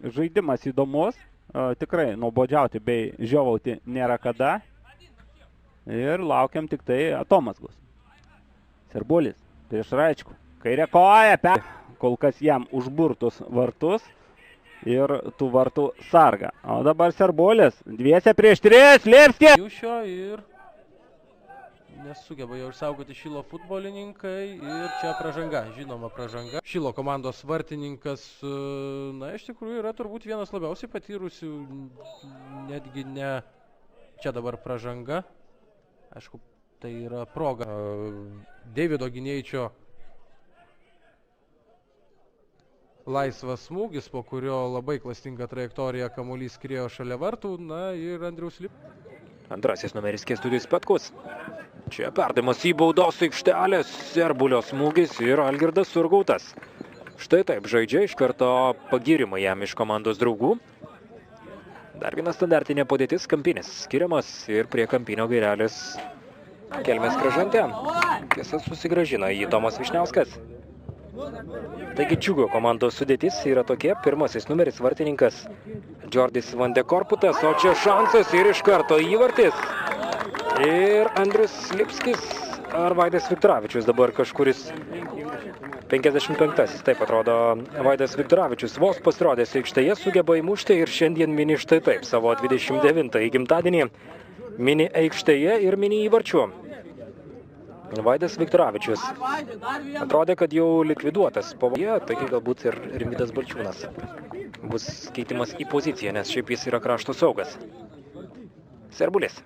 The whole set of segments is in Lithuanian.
žaidimas įdomus, tikrai nuobodžiauti bei žiovauti nėra kada. Ir laukiam tik tai atomazgos. Serbulis prieš Raičkų. Kairė koja, kol kas jam užburtus vartus ir tų vartų sarga. O dabar Serbulis, dviese prieš 3, Lipskis. Jūšio ir nesugeba jau išsaugoti Šilo futbolininkai ir čia pražanga, žinoma pražanga. Šilo komandos vartininkas, na iš tikrųjų yra turbūt vienas labiausiai patyrusių, netgi ne čia dabar pražanga. Aišku, tai yra proga. Deivido Gineičio laisvas smūgis, po kurio labai klastinga trajektorija kamuolys skriejo šalia vartų, na ir Andriaus Lipskis. Antrasis numeris Kęstutis Petkus. Čia perdavimas į baudos aikštelę, Serbulio smūgis ir Algirdas Surgautas. Štai taip žaidžia, iš karto pagyrimai jam iš komandos draugų. Dar viena standartinė padėtis, kampinis skiriamas ir prie kampinio gairelės Kelmės Kražantė. Tiesa susigrąžina jį Tomas Višniauskas. Taigi Džiugo komandos sudėtis yra tokia. Pirmasis numeris vartininkas Džordis Vandekorputas, o čia šansas ir iš karto įvartis. Ir Andrius Lipskis ar Vaidas Viktoravičius dabar kažkuris 55-asis, taip atrodo Vaidas Viktoravičius vos pasirodęs aikštėje sugeba įmušti ir šiandien mini štai taip savo 29-ąjį gimtadienį mini aikštėje ir mini įvarčiu. Vaidas Viktoravičius atrodė, kad jau likviduotas pavoje, taigi galbūt ir Rimvydas Balčiūnas bus keitimas į poziciją, nes šiaip jis yra krašto saugas. Serbulis.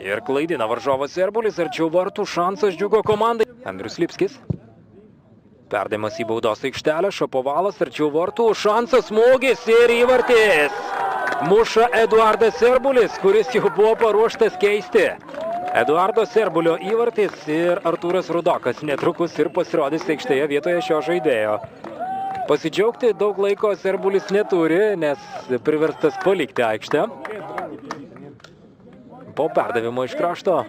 Ir klaidina varžovas Serbulis, arčiau vartų šansas Džiugo komandai. Andrius Lipskis. Perdavimas į baudos aikštelę, Šapovalas, arčiau vartų, šansas, smūgis ir įvartis. Muša Eduardas Serbulis, kuris jau buvo paruoštas keisti. Eduardo Serbulio įvartis ir Artūras Rudokas netrukus ir pasirodys aikštėje vietoje šio žaidėjo. Pasidžiaugti daug laiko Serbulis neturi, nes priverstas palikti aikštę. Po perdavimo iš krašto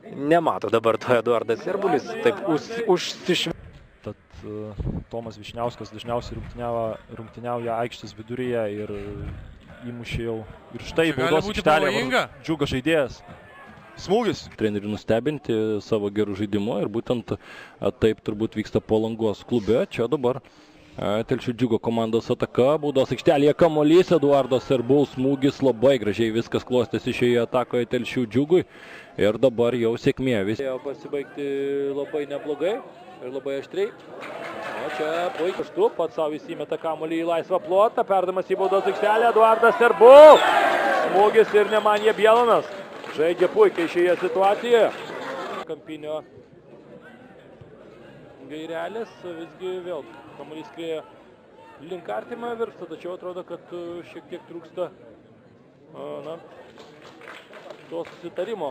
nemato dabar to Eduardas Serbulis, taip užsišvė. Tad Tomas Višniauskas dažniausiai rungtyniauja aikštės viduryje ir įmušė jau ir štai baudos aikštelė Džiugo žaidėjas. Smūgis. Trenerių nustebinti savo gerų žaidimu ir būtent taip turbūt vyksta Palangos klube. Čia dabar Telšių Džiugo komandos ataka, baudos aikštelėje kamuolys, Eduardo Serbuls smūgis, labai gražiai viskas klostėsi šioje atakoje Telšių Džiugui ir dabar jau sėkmė. Visėjo pasibaigti labai neblogai ir labai aštriai. O čia puikiai pats savo įsimeta kamuolį į laisvą plotą, perdamas į baudos aikštelę, Eduardas Serbuls, smūgis ir Nemanija Bielanas. Žaidžia puikiai šioje situacijoje. Kampinio gairelės, visgi vėl kamuolys skrieja link artimą virsta, tačiau atrodo, kad šiek tiek trūksta to susitarimo.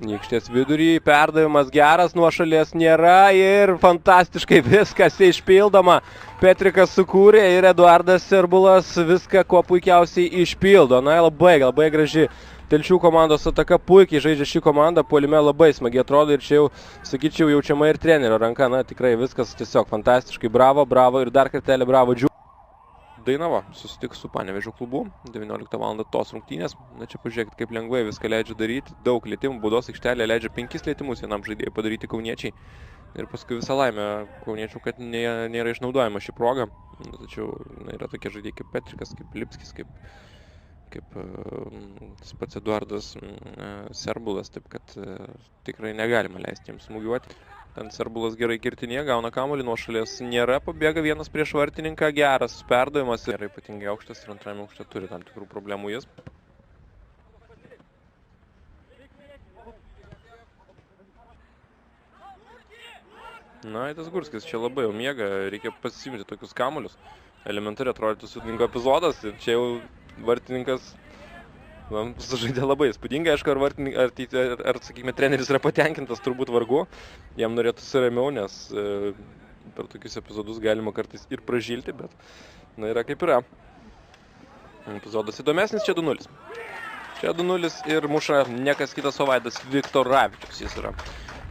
Aikštės vidurį, perdavimas geras, nuošalės nėra ir fantastiškai viskas išpildoma. Petrikas sukūrė ir Eduardas Serbulas viską kuo puikiausiai išpildo. Na, labai graži Telšių komandos ataka, puikiai žaidžia šį komandą, puolime labai smagiai atrodo ir čia jau, sakyčiau, jaučiama ir trenerio ranka. Na, tikrai viskas tiesiog fantastiškai, bravo ir dar kartelį bravo Džiugo. Dainava susitiks su Panevėžio klubu, 19 val. Tos rungtynės. Na, čia pažiūrėkit, kaip lengvai viską leidžia daryti, daug lietimų, baudos aikštelė leidžia 5 lietimus vienam žaidėjui padaryti kauniečiai. Ir paskui visą laimę kauniečių, kad nėra išnaudojama ši proga. Tačiau yra tokie žaidėjai kaip Petrikas, kaip Lipskis, kaip pats Eduardas Serbulas, taip kad tikrai negalima leisti jiems smūgiuoti. Ten Serbulas gerai kirtinėje, gauna kamuolį, nuo šalies nėra, pabėga vienas prieš vartininką, geras perdavimas. Yra ypatingai aukštas ir antrame aukšte turi tam tikrų problemų jis. Na, tas Gurskis čia labai jau miega, reikia pasisimti tokius kamuolius. Elementariai atrodytų sudingo epizodas ir čia jau vartininkas sužaidė labai įspūdingai. Aišku, ar sakykime, treneris yra patenkintas, turbūt vargu. Jam norėtųsi ramiau, nes per tokius epizodus galima kartais ir pražilti, bet na, yra kaip yra. Epizodas įdomesnis, čia 2-0. Čia 2-0 ir muša niekas kitas, o Vaidas Viktoravičius. Jis yra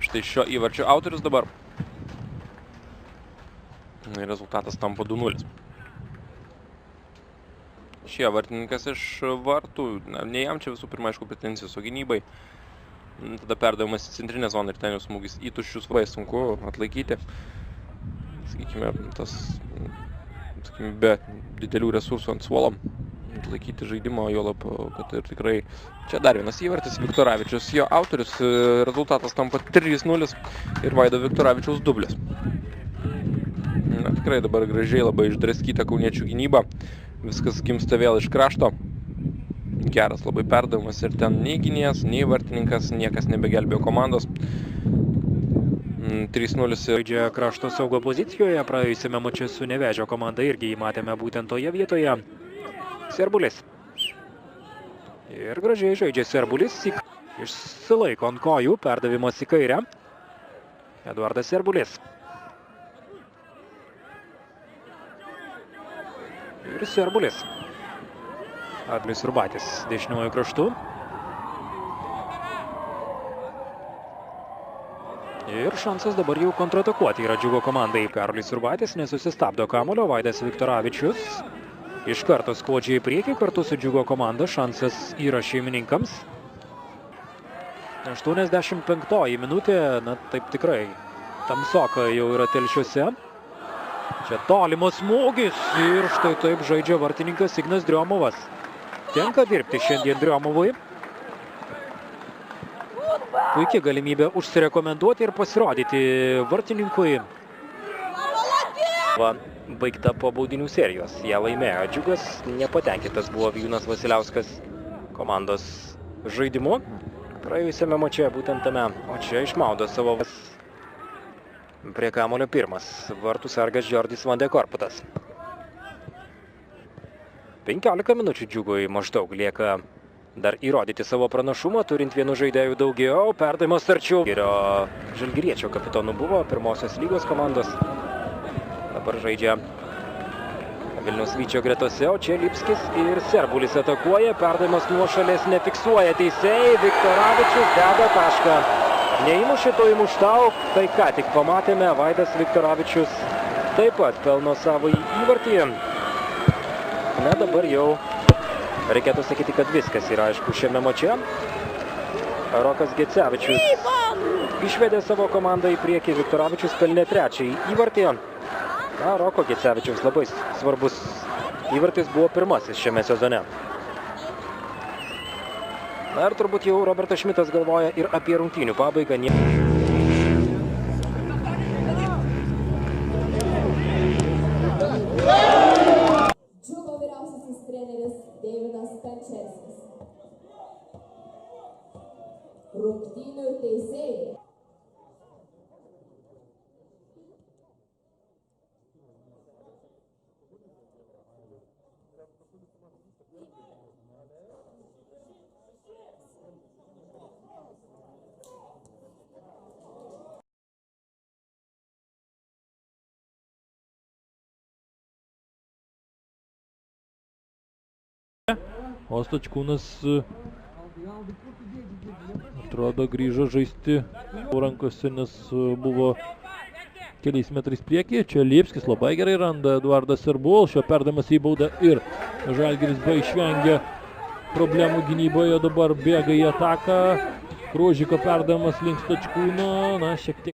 štai šio įvarčio autorius dabar. Rezultatas tampa 2-0. neišėjo vartininkas iš vartų. Ne jam čia visų pirma, aišku, pretensijos, o gynybai. Tada perdavimas į centrinę zoną ir ten jau smūgis į tuščius vai sunku atlaikyti. Sakykime, be didelių resursų ant suolo atlaikyti žaidimo, juolab, kad ir tikrai čia dar vienas įvartis. Viktoravičius, jo autorius, rezultatas tampa 3-0 ir Vaido Viktoravičiaus dublis. Tikrai dabar gražiai labai išdraskyta kauniečių gynyba. Viskas gimsta vėl iš krašto. Geras labai perdavimas ir ten nei gynėjas, nei vartininkas, niekas nebegelbėjo komandos. 3-0 žaidžia krašto saugo pozicijoje, praėjusiame mače su Nevėžio komanda irgi jį matėme būtent toje vietoje. Serbulis. Ir gražiai žaidžia Serbulis, išsilaiko ant kojų, perdavimas į kairę. Eduardas Serbulis. Ir Serbulis. Adlis Urbatis dešiniuoju kraštu. Ir šansas dabar jau kontratakuoti yra Džiugo komandai. Karolis Urbatis nesusistabdo kamuolio, Vaidas Viktoravičius iš karto skuodžia į priekį kartu su Džiugo komanda. Šansas yra šeimininkams. 85 minutė, na taip tikrai tamsoka jau yra telšiuose. Čia tolimas smūgis ir štai taip žaidžia vartininkas Ignas Driomovas. Tenka dirbti šiandien Driomovui. Puikiai galimybė užsirekomenduoti ir pasirodyti vartininkui. Baigta po baudinių serijos. Ją laimėjo Džiugas. Nepatenkintas buvo Vijūnas Vasiliauskas komandos žaidimu. Praėjusiame mače būtent tame. O čia išmaudo savo prie kamulio pirmas. Vartų sargas Džordis Van de Korputas. 15 minučių Džiugui maždaug lieka dar įrodyti savo pranašumą, turint vienų žaidėjų daugiau. Perdavimas arčiau. Žalgiriečio kapitonu buvo pirmosios lygos komandos. Dabar žaidžia Vilniaus Vyčio gretose, o čia Lipskis ir Serbulis atakuoja. Perdavimas nuošalės nefiksuoja teisėjai. Viktoravičius deda tašką. Neįmušė, to įmuštau. Tai ką tik pamatėme, Vaidas Viktoravičius taip pat pelno savo įvartį. Na dabar jau reikėtų sakyti, kad viskas yra aišku šiame mače. Rokas Gecevičius išvedė savo komandą į priekį, Viktoravičius pelnė trečiąjį įvartį. Na, Roko Gecevičiaus labai svarbus įvartis buvo pirmasis šiame sezone. Na ir turbūt jau Robertas Šmitas galvoja ir apie rungtynių pabaigą. Rungtynių teisėjai. O Stačkūnas atrodo grįžo žaisti rankose, nes buvo keliais metrais priekyje. Čia Liepskis labai gerai randa Eduardas Serbul. Šio perdavimas į baudą ir Žalgiris be išvengia problemų gynyboje. Dabar bėga į ataką. Kružiko perdavimas link Stačkūno. Na, šiek tiek.